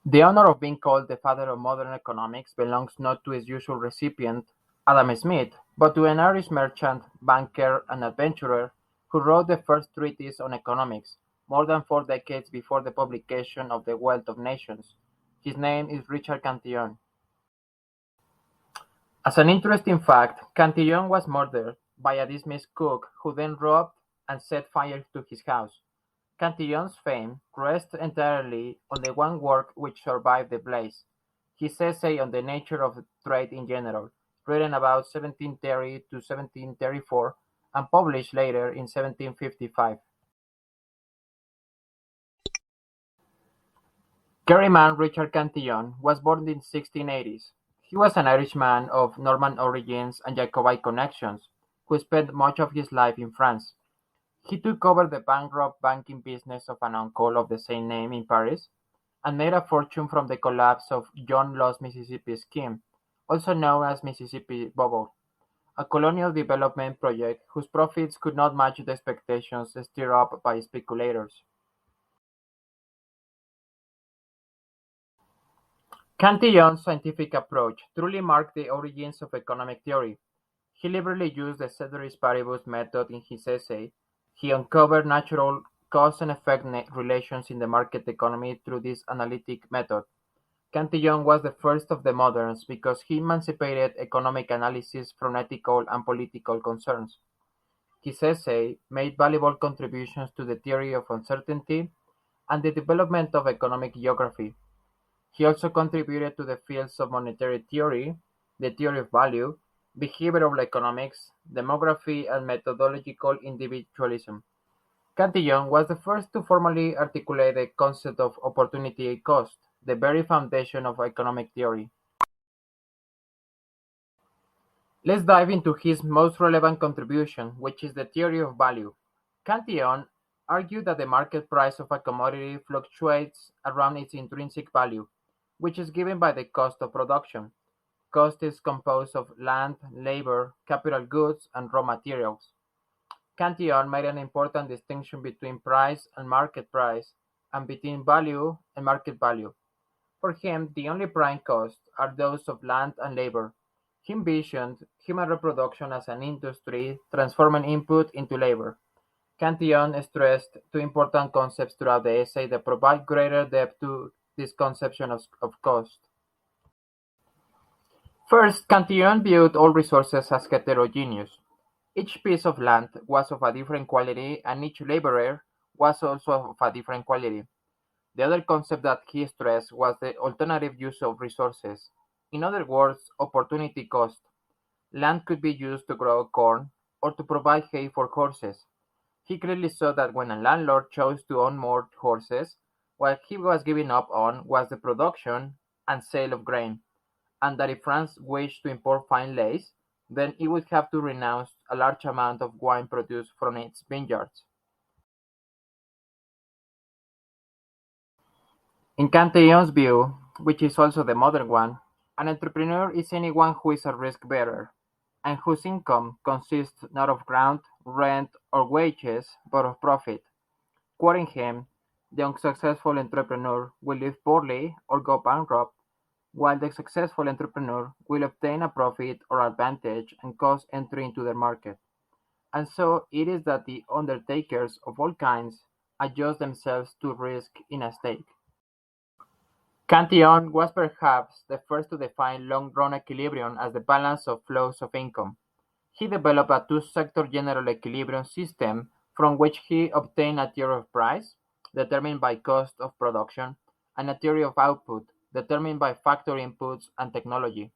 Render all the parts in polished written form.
The honor of being called the father of modern economics belongs not to its usual recipient, Adam Smith, but to an Irish merchant, banker, and adventurer who wrote the first treatise on economics, more than 4 decades before the publication of The Wealth of Nations. His name is Richard Cantillon. As an interesting fact, Cantillon was murdered by a dismissed cook who then robbed and set fire to his house. Cantillon's fame rests entirely on the one work which survived the blaze, his essay on the nature of trade in general, written about 1730 to 1734 and published later in 1755. Kerryman Richard Cantillon was born in the 1680s. He was an Irishman of Norman origins and Jacobite connections, who spent much of his life in France. He took over the bankrupt banking business of an uncle of the same name in Paris, and made a fortune from the collapse of John Law's Mississippi Scheme, also known as Mississippi Bubble, a colonial development project whose profits could not match the expectations stirred up by speculators. Cantillon's scientific approach truly marked the origins of economic theory. He liberally used the ceteris paribus method in his essay. He uncovered natural cause and effect relations in the market economy through this analytic method. Cantillon was the first of the moderns because he emancipated economic analysis from ethical and political concerns. His essay made valuable contributions to the theory of uncertainty and the development of economic geography. He also contributed to the fields of monetary theory, the theory of value, behavioral economics, demography, and methodological individualism. Cantillon was the first to formally articulate the concept of opportunity cost, the very foundation of economic theory. Let's dive into his most relevant contribution, which is the theory of value. Cantillon argued that the market price of a commodity fluctuates around its intrinsic value, which is given by the cost of production. Cost is composed of land, labor, capital goods, and raw materials. Cantillon made an important distinction between price and market price, and between value and market value. For him, the only prime costs are those of land and labor. He envisioned human reproduction as an industry, transforming input into labor. Cantillon stressed two important concepts throughout the essay that provide greater depth to this conception of cost. First, Cantillon viewed all resources as heterogeneous. Each piece of land was of a different quality, and each laborer was also of a different quality. The other concept that he stressed was the alternative use of resources. In other words, opportunity cost. Land could be used to grow corn or to provide hay for horses. He clearly saw that when a landlord chose to own more horses, what he was giving up on was the production and sale of grain, and that if France wished to import fine lace, then it would have to renounce a large amount of wine produced from its vineyards. In Cantillon's view, which is also the modern one, an entrepreneur is anyone who is a risk-bearer, and whose income consists not of ground, rent, or wages, but of profit. Quoting him, the unsuccessful entrepreneur will live poorly or go bankrupt, while the successful entrepreneur will obtain a profit or advantage and cause entry into the market. And so it is that the undertakers of all kinds adjust themselves to risk in a stake. Cantillon was perhaps the first to define long-run equilibrium as the balance of flows of income. He developed a two-sector general equilibrium system from which he obtained a theory of price, determined by cost of production, and a theory of output, determined by factory inputs and technology.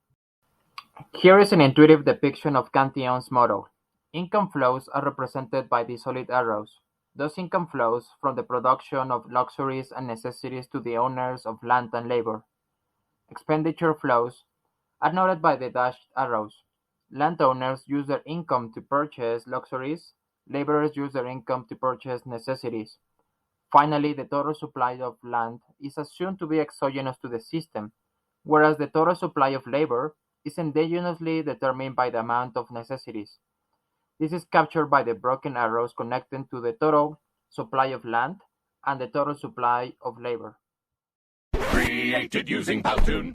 Here is an intuitive depiction of Cantillon's model. Income flows are represented by the solid arrows. Those income flows from the production of luxuries and necessities to the owners of land and labor. Expenditure flows are noted by the dashed arrows. Landowners use their income to purchase luxuries, laborers use their income to purchase necessities. Finally, the total supply of land is assumed to be exogenous to the system, whereas the total supply of labor is endogenously determined by the amount of necessities. This is captured by the broken arrows connecting to the total supply of land and the total supply of labor. Created using Powtoon.